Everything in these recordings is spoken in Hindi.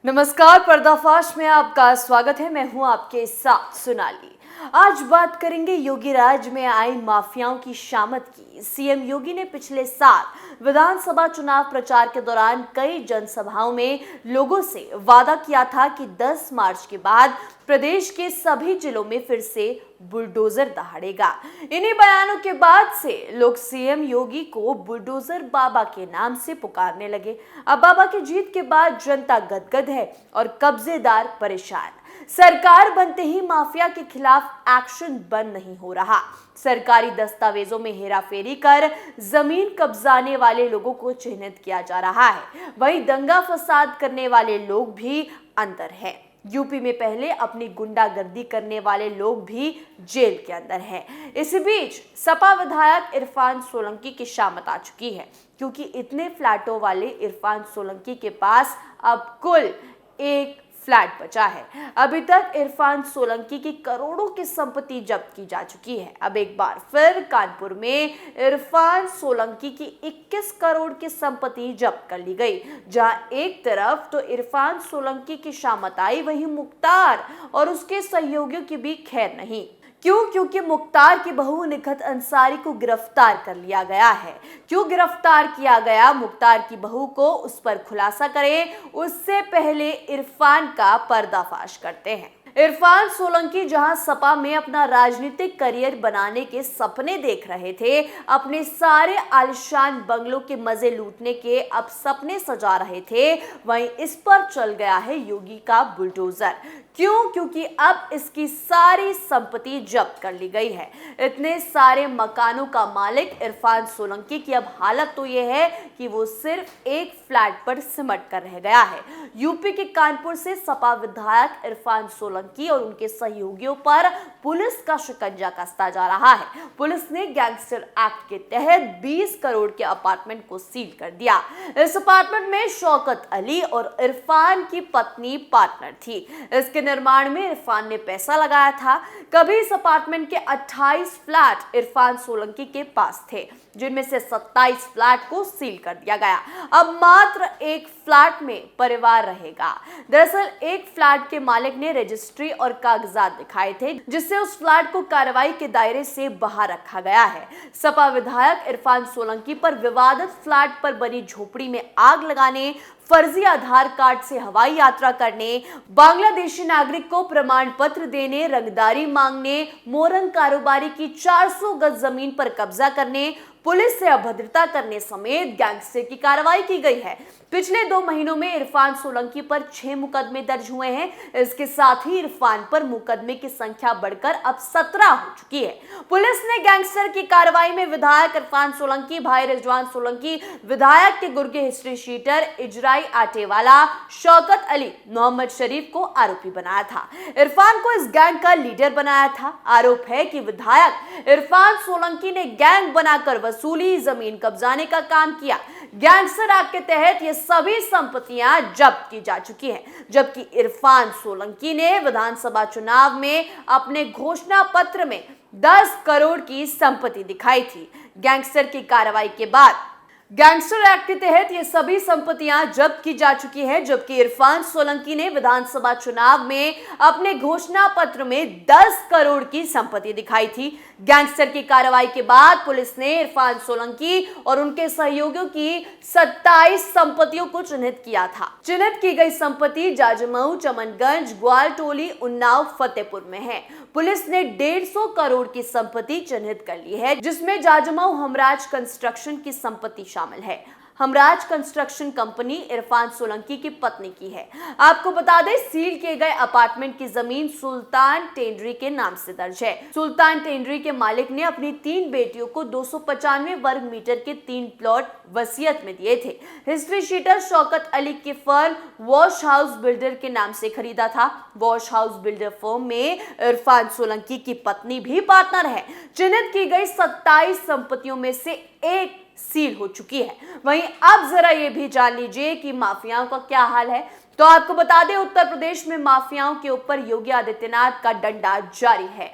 नमस्कार, पर्दाफाश में आपका स्वागत है। मैं हूं आपके साथ सोनाली। आज बात करेंगे योगी राज में आई माफियाओं की शामत की। सीएम योगी ने पिछले साल विधानसभा चुनाव प्रचार के दौरान कई जनसभाओं में लोगों से वादा किया था कि 10 मार्च के बाद प्रदेश के सभी जिलों में फिर से बुलडोजर दहाड़ेगा। इन्हीं बयानों के बाद से लोग सीएम योगी को बुलडोजर बाबा के नाम से पुकारने लगे। अब बाबा की जीत के बाद जनता गदगद है और कब्जेदार परेशान। सरकार बनते ही माफिया के खिलाफ एक्शन बंद नहीं हो रहा। सरकारी दस्तावेजों में हेराफेरी कर जमीन कब्जाने वाले लोगों को चिन्हित किया जा रहा है। वहीं दंगा फसाद करने वाले लोग भी अंदर हैं। यूपी में पहले अपनी गुंडागर्दी करने वाले लोग भी जेल के अंदर हैं। इस बीच सपा विधायक इरफान सोलंकी की शामत आ चुकी है, क्योंकि इतने फ्लैटों वाले इरफान सोलंकी के पास अब कुल एक फ्लैट बचा है। अभी तक इरफान सोलंकी की करोड़ों की संपत्ति जब्त की जा चुकी है। अब एक बार फिर कानपुर में इरफान सोलंकी की 21 करोड़ की संपत्ति जब्त कर ली गई। जहां एक तरफ तो इरफान सोलंकी की शामत आई, वहीं मुख्तार और उसके सहयोगियों की भी खैर नहीं। क्यों? क्योंकि मुख्तार की बहू निखत अंसारी को गिरफ्तार कर लिया गया है। क्यों गिरफ्तार किया गया? मुख्तार की बहू को उस पर खुलासा करें उससे पहले इरफान का पर्दाफाश करते हैं। इरफान सोलंकी जहां सपा में अपना राजनीतिक करियर बनाने के सपने देख रहे थे, अपने सारे आलिशान बंगलों के मजे लूटने के अब सपने सजा रहे थे, वहीं इस पर चल गया है योगी का बुलडोजर। क्यों? क्योंकि अब इसकी सारी संपत्ति जब्त कर ली गई है। इतने सारे मकानों का मालिक इरफान सोलंकी की अब हालत तो यह है कि वो सिर्फ एक फ्लैट पर सिमट कर रह गया है। यूपी के कानपुर से सपा विधायक इरफान सोलंकी और उनके सहयोगियों पर पुलिस का शिकंजा कसता जा रहा है। पुलिस ने गैंगस्टर एक्ट के तहत 20 करोड़ के अपार्टमेंट को सील कर दिया। इस अपार्टमेंट में शौकत अली और इरफान की पत्नी पार्टनर थी। इसके निर्माण में इरफान ने पैसा लगाया था। कभी इस अपार्टमेंट के 28 फ्लैट इरफान सोलंकी के पास थे, जिनमें से 27 फ्लैट को सील कर दिया गया। अब मात्र एक फ्लैट में परिवार रहेगा। दरअसल एक फ्लैट के मालिक ने रजिस्ट्री और कागजात दिखाए थे, जिससे उस फ्लैट को कार्रवाई के दायरे से बाहर रखा गया है। सपा विधायक इरफान सोलंकी पर विवादित फ्लैट पर बनी झोपड़ी में आग लगाने, फर्जी आधार कार्ड से हवाई यात्रा करने, बांग्लादेशी नागरिक को प्रमाण पत्र देने, रंगदारी मांगने, मोरंग कारोबारी की 400 गज जमीन पर कब्जा करने, पुलिस से अभद्रता करने समेत गैंगस्टर की कार्रवाई की गई है। पिछले 2 महीनों में इरफान सोलंकी पर 6 मुकदमे दर्ज हुए हैं। इसके साथ ही इरफान पर मुकदमे की संख्या बढ़कर अब 17 हो चुकी है। पुलिस ने गैंगस्टर की कार्रवाई में विधायक इरफान सोलंकी, भाई रिजवान सोलंकी, विधायक के गुर्गे हिस्ट्री शीटर इजराई आटेवाला, शौकत अली, मोहम्मद शरीफ को आरोपी बनाया था। इरफान को इस गैंग का लीडर बनाया था। आरोप है कि विधायक इरफान सोलंकी ने गैंग बनाकर वसूली, जमीन कब्जाने का काम किया। गैंगस्टर एक्ट के तहत ये सभी संपत्तियां जब्त की जा चुकी हैं, जबकि इरफान सोलंकी ने विधानसभा चुनाव में अपने घोषणा पत्र में 10 करोड़ की संपत्ति दिखाई थी। गैंगस्टर की कार्रवाई के बाद गैंगस्टर एक्ट के तहत ये सभी संपत्तियां जब्त की जा चुकी हैं, जबकि इरफान सोलंकी ने विधानसभा चुनाव में अपने घोषणा पत्र में 10 करोड़ की संपत्ति दिखाई थी। गैंगस्टर की कार्रवाई के बाद पुलिस ने इरफान सोलंकी और उनके सहयोगियों की 27 संपत्तियों को चिन्हित किया था। चिन्हित की गई संपत्ति जाजमऊ, चमनगंज, ग्वालटोली, उन्नाव, फतेहपुर में है। पुलिस ने 150 करोड़ की संपत्ति चिन्हित कर ली है, जिसमें जाजमऊ हमराज कंस्ट्रक्शन की संपत्ति शामिल है। हमराज कंस्ट्रक्शन कंपनी इरफान सोलंकी की पत्नी की है। आपको बता दें, सील किए गए अपार्टमेंट की जमीन सुल्तान टेंडरी के नाम से दर्ज है। सुल्तान टेंडरी के मालिक ने अपनी 3 बेटियों को 295 वर्ग मीटर के 3 प्लॉट वसीयत में दिए थे। हिस्ट्री शीटर शौकत अली की फर्म वॉश हाउस बिल्डर के नाम से खरीदा था। वॉश हाउस बिल्डर फर्म में इरफान सोलंकी की पत्नी भी पार्टनर है। चिन्हित की गई 27 संपत्तियों में से एक सील हो चुकी है। वहीं अब जरा ये भी जान लीजिए कि माफियाओं का क्या हाल है। तो आपको बता दें, उत्तर प्रदेश में माफियाओं के ऊपर योगी आदित्यनाथ का डंडा जारी है।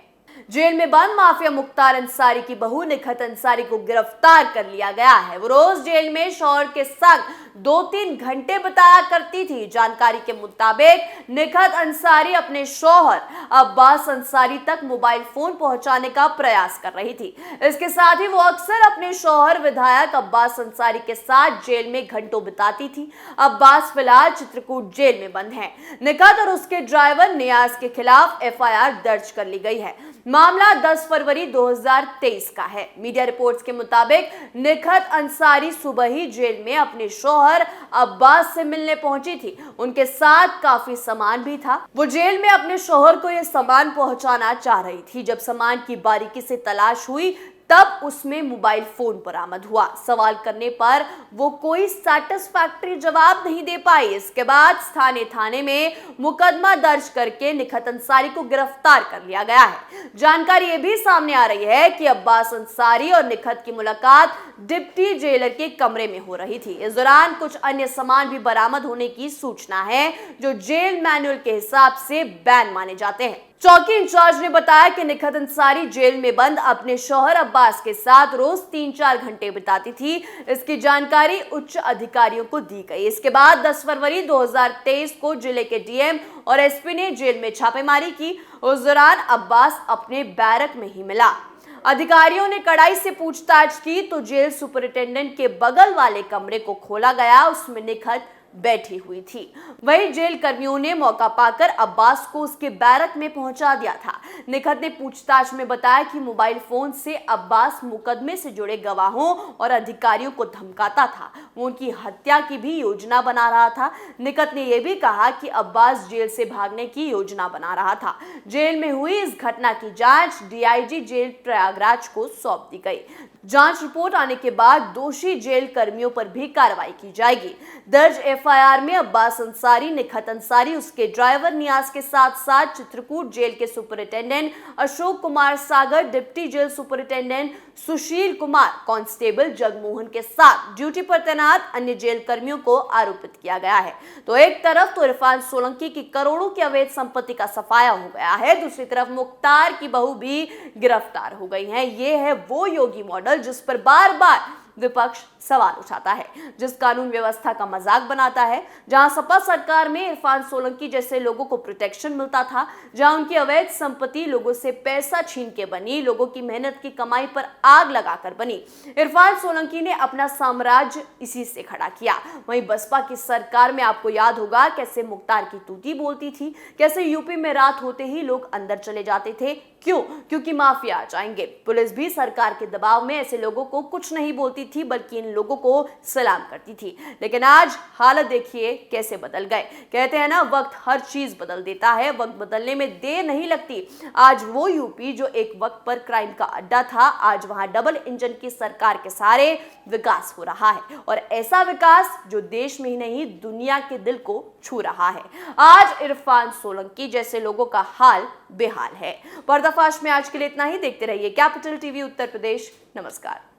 जेल में बंद माफिया मुख्तार अंसारी की बहू निखत अंसारी को गिरफ्तार कर लिया गया है। वो रोज जेल में शौहर के संग 2-3 घंटे बिताया करती थी। जानकारी के मुताबिक निखत अंसारी अपने शौहर अब्बास अंसारी तक मोबाइल फोन पहुंचाने का प्रयास कर रही थी। इसके साथ ही वो अक्सर अपने शौहर विधायक अब्बास अंसारी के साथ जेल में घंटों बिताती थी। अब्बास फिलहाल चित्रकूट जेल में बंद है। निखत और उसके ड्राइवर नियाज के खिलाफ एफआईआर दर्ज कर ली गई है। मामला 10 फरवरी 2023 का है। मीडिया रिपोर्ट्स के मुताबिक निखत अंसारी सुबह ही जेल में अपने शौहर अब्बास से मिलने पहुंची थी। उनके साथ काफी सामान भी था। वो जेल में अपने शौहर को यह सामान पहुंचाना चाह रही थी। जब सामान की बारीकी से तलाश हुई तब उसमें मोबाइल फोन बरामद हुआ। सवाल करने पर वो कोई सैटिस्फैक्टरी जवाब नहीं दे पाई। इसके बाद स्थानीय थाने में मुकदमा दर्ज करके निखत अंसारी को गिरफ्तार कर लिया गया है। जानकारी ये भी सामने आ रही है कि अब्बास अंसारी और निखत की मुलाकात डिप्टी जेलर के कमरे में हो रही थी। इस दौरान कुछ अन्य सामान भी बरामद होने की सूचना है जो जेल मैनुअल के हिसाब से बैन माने जाते हैं। चौकी इंचार्ज ने बताया कि निखत अंसारी जेल में बंद अपने शौहर अब्बास के साथ रोज 3-4 घंटे बिताती थी। इसकी जानकारी उच्च अधिकारियों को दी गई। इसके बाद 10 फरवरी 2023 को जिले के डीएम और एसपी ने जेल में छापेमारी की। उस दौरान अब्बास अपने बैरक में ही मिला। अधिकारियों ने कड़ाई से पूछताछ की तो जेल सुपरिटेंडेंट के बगल वाले कमरे को खोला गया। उसमें निखत बैठी हुई थी। वहीं जेल कर्मियों ने मौका पाकर अब्बास को उसके बैरक में पहुंचा दिया था। निखत ने पूछताछ में बताया कि मोबाइल फोन से अब्बास मुकदमे से जुड़े गवाहों और अधिकारियों को धमकाता था। वो उनकी हत्या की भी योजना बना रहा था। निखत ने यह भी कहा कि अब्बास जेल से भागने की योजना बना रहा था। जेल में हुई इस घटना की जांच डीआईजी जेल प्रयागराज को सौंप दी गई। जांच रिपोर्ट आने के बाद दोषी जेल कर्मियों पर भी कार्रवाई की जाएगी। दर्ज एफआईआर में अब्बास अंसारी, निखत अंसारी, उसके ड्राइवर नियाज के साथ साथ चित्रकूट जेल के superintendent Ashok Kumar Sagar, deputy jail superintendent Sushil Kumar, constable Jagmohan के साथ ड्यूटी पर तैनात अन्य जेल कर्मियों को आरोपित किया गया है। तो एक तरफ तो इरफान सोलंकी की करोड़ों की अवैध संपत्ति का सफाया हो गया है, दूसरी तरफ मुख्तार की बहू भी गिरफ्तार हो गई है। ये है वो योगी मॉडल जिस पर बार बार विपक्ष सवाल उठाता है, जिस कानून व्यवस्था का मजाक बनाता है। जहां सपा सरकार में इरफान सोलंकी जैसे लोगों को प्रोटेक्शन मिलता था, जहां उनकी अवैध संपत्ति लोगों से पैसा छीन के बनी, लोगों की मेहनत की कमाई पर आग लगाकर बनी। इरफान सोलंकी ने अपना साम्राज्य इसी से खड़ा किया। वहीं बसपा की सरकार में आपको याद होगा कैसे मुख्तार की तूती बोलती थी, कैसे यूपी में रात होते ही लोग अंदर चले जाते थे। क्यों? क्योंकि माफिया आ जाएंगे। पुलिस भी सरकार के दबाव में ऐसे लोगों को कुछ नहीं बोलती थी, बल्कि इन लोगों को सलाम करती थी। लेकिन आज हालत देखिए कैसे बदल गए। कहते हैं ना, वक्त हर चीज बदल देता है। वक्त बदलने में देर नहीं लगती। आज वो यूपी जो एक वक्त पर क्राइम का अड्डा था, आज वहां डबल इंजन की सरकार के सहारे विकास हो रहा है, और ऐसा विकास जो देश में ही नहीं दुनिया के दिल को छू रहा है। आज इरफान सोलंकी जैसे लोगों का हाल बेहाल है। पर्दाफाश में आज के लिए इतना ही। देखते रहिए कैपिटल टीवी उत्तर प्रदेश। नमस्कार।